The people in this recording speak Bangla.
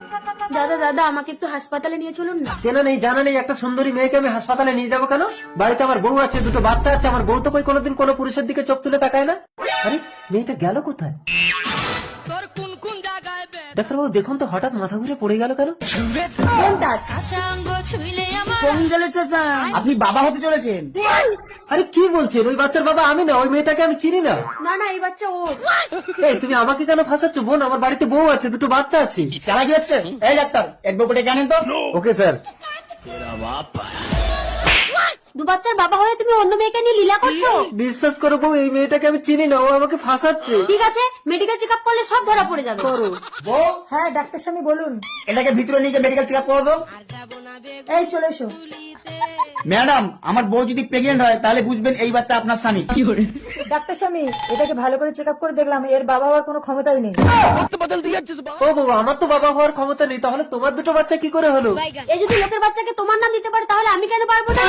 দাদা দাদা আমাকে একটু হাসপাতালে নিয়ে চলুন না। চেনা নেই জানা নেই একটা সুন্দরী মেয়েকে আমি হাসপাতালে নিয়ে যাবো কেন? বাড়িতে আমার বউ আছে, দুটো বাচ্চা আছে। আমার বউ তো কই কোনোদিন কোনো পুরুষের দিকে চোখ তুলে তাকায় না। আরে মেয়েটা গেল কোথায়? ডাক্তারবাবু দেখুন তো, হঠাৎ মাথা ঘুরে পড়ে গেল কেন? আপনি বাবা হতে চলেছেন। আরে কি বলছেন? ওই বাচ্চার বাবা আমি না, ওই মেয়েটাকে আমি চিনি না। না না এই বাচ্চা ও। এই তুমি আমাকে কেন ফাঁসাচ্ছ বোন? আমার বাড়িতে বউ আছে, দুটো বাচ্চা আছে। চালাকি হচ্ছে। এই ডাক্তার এক বউকে জানেন তো? Okay sir. দু বাচ্চার বাবা হয়ে তুমি অন্য মেয়েকে নিয়ে লীলা করছো? বিশ্বাস করো বউ, এই মেয়েটাকে আমি চিনি না, ও আমাকে ফাঁসাচ্ছে। ঠিক আছে মেডিকেল চেক আপ করলে সব ধরা পড়ে যাবে। বউ হ্যাঁ ডাক্তার স্বামী বলুন। এটাকে ভিতরে নিয়ে মেডিকেল চেক আপ করবো। এই চলে এসো। ম্যাডাম আমার বউ যদি প্রেগনেন্ট হয় তাহলে বুঝবেন এই বাচ্চা আপনার স্বামী। ডাক্তার স্বামী এটাকে ভালো করে চেক আপ করে দেখলাম এর বাবা হওয়ার কোনো ক্ষমতাই নেই। ও বউ, আমার তো বাবা হওয়ার ক্ষমতা নেই, তাহলে তোমার দুটো বাচ্চা কি করে হলো? এই যদি লোকের বাচ্চাকে তোমার নাম দিতে পারে তাহলে আমি কেন পারবো না?